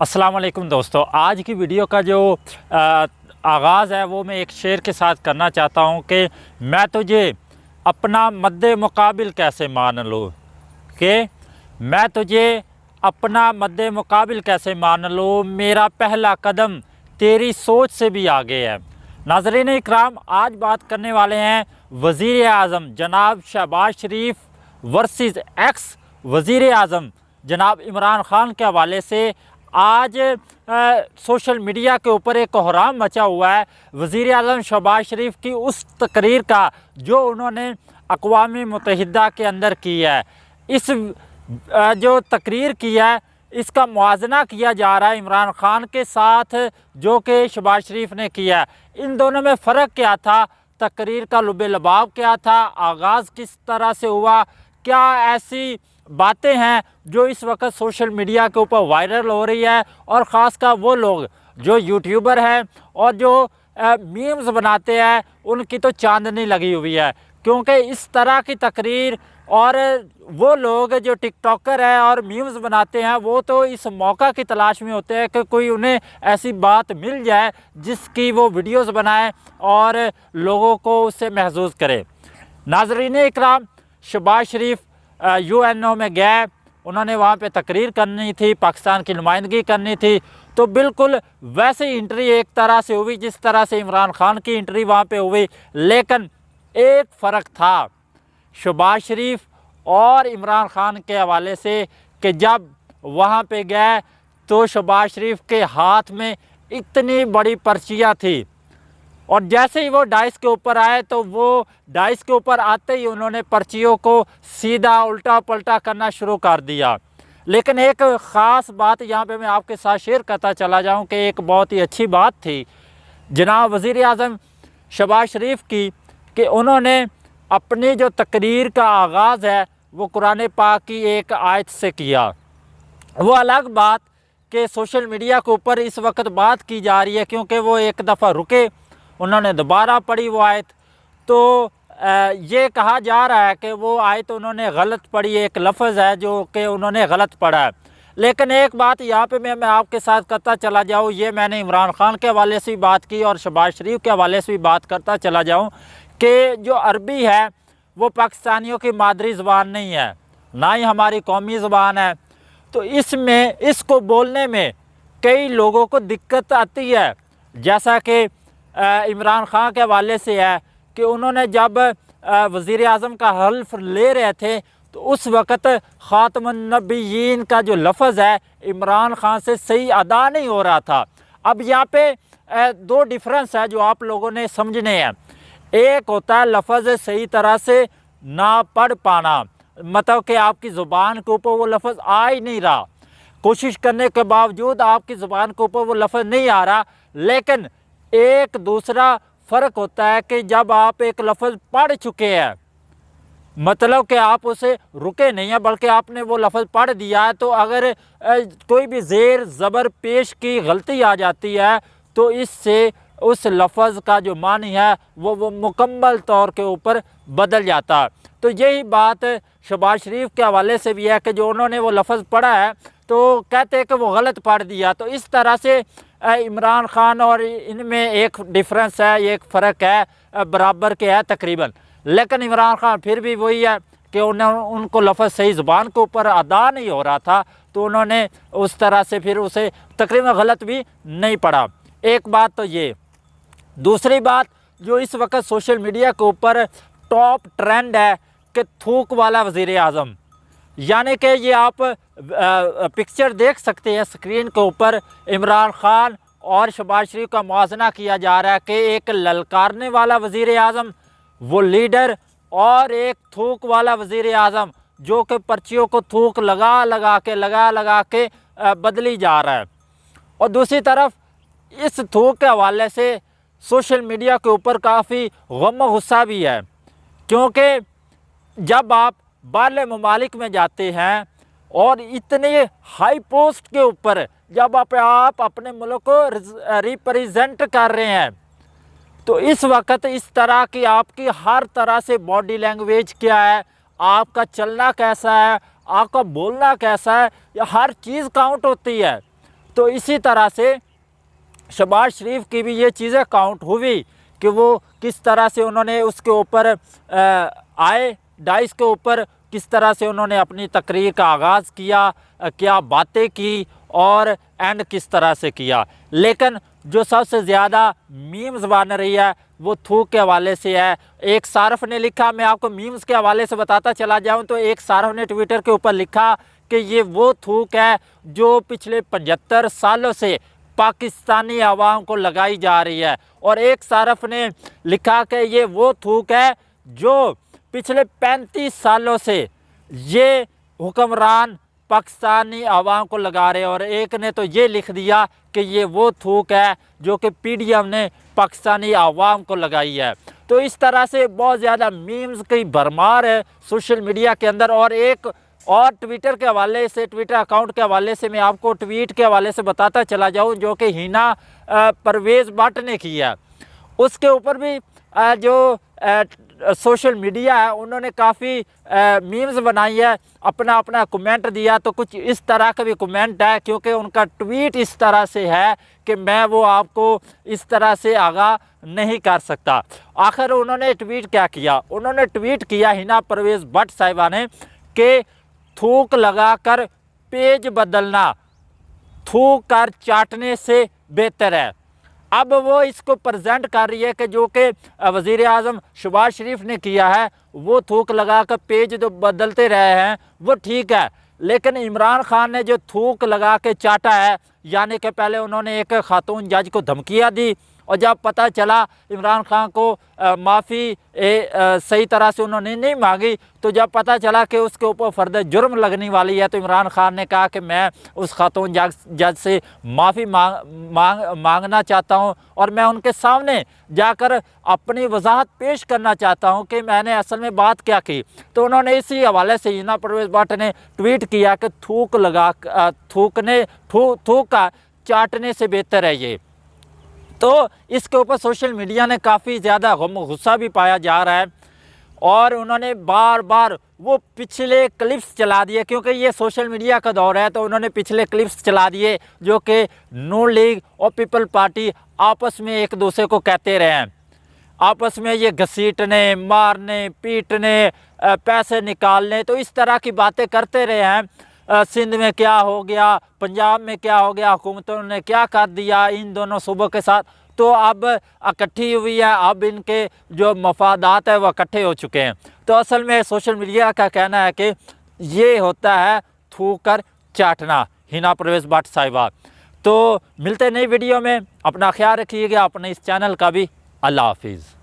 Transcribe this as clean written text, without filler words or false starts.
अस्सलाम वालेकुम दोस्तों, आज की वीडियो का जो आगाज़ है वो मैं एक शेर के साथ करना चाहता हूँ कि मैं तुझे अपना मद्दे मुकाबिल कैसे मान लूँ, कि मैं तुझे अपना मद्दे मुकाबिल कैसे मान लूँ, मेरा पहला कदम तेरी सोच से भी आगे है। नाज़रीन इकराम, आज बात करने वाले हैं वज़ीर आज़म जनाब शहबाज शरीफ वर्सेस एक्स वज़ीर आज़म जनाब इमरान ख़ान के हवाले से। आज सोशल मीडिया के ऊपर एक कोहराम मचा हुआ है वज़ीर आज़म शहबाज शरीफ की उस तकरीर का जो उन्होंने अक़वाम मुत्तहिदा के अंदर की है। इस जो तकरीर की है इसका मुआजना किया जा रहा है इमरान ख़ान के साथ जो कि शहबाज शरीफ ने किया है। इन दोनों में फ़र्क क्या था, तकरीर का लुबे लबाब क्या था, आगाज़ किस तरह से हुआ, क्या ऐसी बातें हैं जो इस वक्त सोशल मीडिया के ऊपर वायरल हो रही है, और ख़ासकर वो लोग जो यूट्यूबर हैं और जो मीम्स बनाते हैं उनकी तो चांदनी लगी हुई है, क्योंकि इस तरह की तकरीर और वो लोग जो टिकटॉकर हैं और मीम्स बनाते हैं वो तो इस मौका की तलाश में होते हैं कि कोई उन्हें ऐसी बात मिल जाए जिसकी वो वीडियोस बनाएं और लोगों को उससे महसूस करें। नाज़रीन इकराम, शहबाज शरीफ यूएनओ में गए, उन्होंने वहाँ पे तकरीर करनी थी, पाकिस्तान की नुमाइंदगी करनी थी, तो बिल्कुल वैसे ही एंट्री एक तरह से हुई जिस तरह से इमरान ख़ान की एंट्री वहाँ पे हुई। लेकिन एक फ़र्क था शहबाज शरीफ और इमरान ख़ान के हवाले से कि जब वहाँ पे गए तो शहबाज शरीफ के हाथ में इतनी बड़ी पर्चियाँ थी, और जैसे ही वो डाइस के ऊपर आए तो वो डाइस के ऊपर आते ही उन्होंने पर्चियों को सीधा उल्टा पलटा करना शुरू कर दिया। लेकिन एक ख़ास बात यहाँ पे मैं आपके साथ शेयर करता चला जाऊँ कि एक बहुत ही अच्छी बात थी जनाब वज़ीर आज़म शहबाज शरीफ की कि उन्होंने अपनी जो तकरीर का आगाज़ है वो कुरान पाक की एक आयत से किया। वो अलग बात कि सोशल मीडिया के ऊपर इस वक्त बात की जा रही है क्योंकि वो एक दफ़ा रुके, उन्होंने दोबारा पढ़ी वो आयत, तो ये कहा जा रहा है कि वो आयत उन्होंने गलत पढ़ी, एक लफ्ज़ है जो कि उन्होंने गलत पढ़ा है। लेकिन एक बात यहाँ पे मैं आपके साथ करता चला जाऊँ, ये मैंने इमरान ख़ान के हवाले से भी बात की और शहबाज शरीफ के हवाले से भी बात करता चला जाऊँ कि जो अरबी है वो पाकिस्तानियों की मादरी ज़बान नहीं है, ना ही हमारी कौमी ज़बान है, तो इसमें इसको बोलने में कई लोगों को दिक्कत आती है। जैसा कि इमरान ख़ान के हवाले से है कि उन्होंने जब वज़ीर आज़म का हल्फ ले रहे थे तो उस वक़्त ख़ातमुन नबिय्यीन का जो लफ्ज़ है इमरान ख़ान से सही अदा नहीं हो रहा था। अब यहाँ पे दो डिफरेंस है जो आप लोगों ने समझने हैं। एक होता है लफ्ज़ सही तरह से ना पढ़ पाना, मतलब कि आपकी ज़ुबान के ऊपर वो लफ्ज़ आ ही नहीं रहा, कोशिश करने के बावजूद आपकी ज़ुबान के ऊपर वो लफ्ज़ नहीं आ रहा। लेकिन एक दूसरा फ़र्क होता है कि जब आप एक लफ्ज़ पढ़ चुके हैं, मतलब कि आप उसे रुके नहीं हैं बल्कि आपने वो लफ्ज़ पढ़ दिया है, तो अगर कोई भी ज़ेर ज़बर पेश की गलती आ जाती है तो इससे उस लफ्ज़ का जो मानी है वो मुकम्मल तौर के ऊपर बदल जाता है। तो यही बात शहबाज शरीफ के हवाले से भी है कि जो उन्होंने वो लफ्ज़ पढ़ा है तो कहते हैं कि वो गलत पढ़ दिया। तो इस तरह से इमरान ख़ान और इनमें एक डिफरेंस है, एक फ़र्क है, बराबर के है तकरीबन। लेकिन इमरान ख़ान फिर भी वही है कि उनको लफ्ज़ सही ज़ुबान के ऊपर अदा नहीं हो रहा था, तो उन्होंने उस तरह से फिर उसे तकरीबन गलत भी नहीं पढ़ा। एक बात तो ये। दूसरी बात जो इस वक्त सोशल मीडिया के ऊपर टॉप ट्रेंड है कि थूक वाला वज़ीर आज़म, यानी कि ये आप पिक्चर देख सकते हैं स्क्रीन के ऊपर, इमरान ख़ान और शहबाज शरीफ का मुआजना किया जा रहा है कि एक ललकारने वाला वज़ीर आज़म वो लीडर और एक थूक वाला वज़ीर आज़म जो कि पर्चियों को थूक लगा लगा के बदली जा रहा है। और दूसरी तरफ इस थूक के हवाले से सोशल मीडिया के ऊपर काफ़ी गम गुस्सा भी है, क्योंकि जब आप बाहरले ममालिक में जाते हैं और इतने हाई पोस्ट के ऊपर जब आप अपने मुल्क को रिप्रेजेंट कर रहे हैं तो इस वक्त इस तरह की आपकी हर तरह से बॉडी लैंग्वेज क्या है, आपका चलना कैसा है, आपका बोलना कैसा है, या हर चीज़ काउंट होती है। تو اسی طرح سے شہباز شریف کی بھی یہ چیزیں کاؤنٹ ہوئی کہ وہ کس طرح سے انہوں نے اس کے اوپر آئے ڈائس کے اوپر، کس طرح سے انہوں نے اپنی تقریر کا آغاز کیا، کیا باتیں کی اور اینڈ کس طرح سے کیا۔ لیکن جو سب سے زیادہ میمز بن رہی ہے وہ تھوک کے حوالے سے ہے۔ ایک صارف نے لکھا، میں آپ کو میمز کے حوالے سے بتاتا چلا جاؤں تو ایک صارف نے ٹویٹر کے اوپر لکھا کہ یہ وہ تھوک ہے جو پچھلے 75 سالوں سے پاکستانی عوام کو لگائی جا رہی ہے، اور ایک صارف نے لکھا کہ یہ وہ تھوک ہے جو پچھلے 35 سالوں سے یہ حکمران پاکستانی عوام کو لگا رہے ہیں، اور ایک نے تو یہ لکھ دیا کہ یہ وہ تھوک ہے جو کہ پی ڈی ایم نے پاکستانی عوام کو لگائی ہے۔ تو اس طرح سے بہت زیادہ میمز کی بھرمار ہے سوشل میڈیا کے اندر۔ اور ایک اور ٹویٹر کے حوالے سے، ٹویٹر اکاؤنٹ کے حوالے سے میں آپ کو ٹویٹ کے حوالے سے بتاتا چلا جاؤں جو کہ ہینا پرویز بٹ نے کی ہے، اس کے اوپر بھی جو سوشل میڈیا ہے انہوں نے کافی میمز بنائی ہے، اپنا کمنٹ دیا، تو کچھ اس طرح کا بھی کمنٹ ہے کیونکہ ان کا ٹویٹ اس طرح سے ہے کہ میں وہ آپ کو اس طرح سے آگاہ نہیں کر سکتا۔ آخر انہوں نے ٹویٹ کیا کیا؟ انہوں نے ٹویٹ کیا ہینا پرویز بٹ صاحبہ نے کہ تھوک لگا کر پیج بدلنا تھوک کر چاٹنے سے بہتر ہے۔ اب وہ اس کو پریزنٹ کر رہی ہے کہ جو کہ وزیر اعظم شہباز شریف نے کیا ہے، وہ تھوک لگا کر پیج جو بدلتے رہے ہیں وہ ٹھیک ہے، لیکن عمران خان نے جو تھوک لگا کے چاٹا ہے، یعنی کہ پہلے انہوں نے ایک خاتون جج کو دھمکیاں دی، اور جب پتہ چلا عمران خان کو معافی صحیح طرح سے انہوں نے نہیں مانگی، تو جب پتہ چلا کہ اس کے اوپر فرد جرم لگنے والی ہے، تو عمران خان نے کہا کہ میں اس خاتون جج سے معافی مانگنا چاہتا ہوں، اور میں ان کے سامنے جا کر اپنی وضاحت پیش کرنا چاہتا ہوں کہ میں نے اصل میں بات کیا کی۔ تو انہوں نے اسی حوالے سے ہینا پرویز بٹ نے ٹویٹ کیا کہ تھوک کا چاٹنے سے بہتر ہے یہ۔ تو اس کے اوپر سوشل میڈیا نے کافی زیادہ غم و غصہ بھی پایا جا رہا ہے، اور انہوں نے بار بار وہ پچھلے کلپس چلا دیے، کیونکہ یہ سوشل میڈیا کا دور ہے، تو انہوں نے پچھلے کلپس چلا دیے جو کہ نون لیگ اور پیپل پارٹی آپس میں ایک دوسرے کو کہتے رہے ہیں، آپس میں یہ گھسیٹنے، مارنے، پیٹنے، پیسے نکالنے، تو اس طرح کی باتیں کرتے رہے ہیں۔ سندھ میں کیا ہو گیا، پنجاب میں کیا ہو گیا، حکومتوں نے کیا کر دیا ان دونوں صوبوں کے ساتھ، تو اب اکٹھی ہوئی ہے، اب ان کے جو مفادات ہیں وہ اکٹھے ہو چکے ہیں۔ تو اصل میں سوشل میڈیا کا کہنا ہے کہ یہ ہوتا ہے تھوک کر چاٹنا۔ ہینا پرویز بٹ صاحبہ، تو ملتے نئی ویڈیو میں، اپنا خیال رکھیے گا، اپنے اس چینل کا بھی۔ اللہ حافظ۔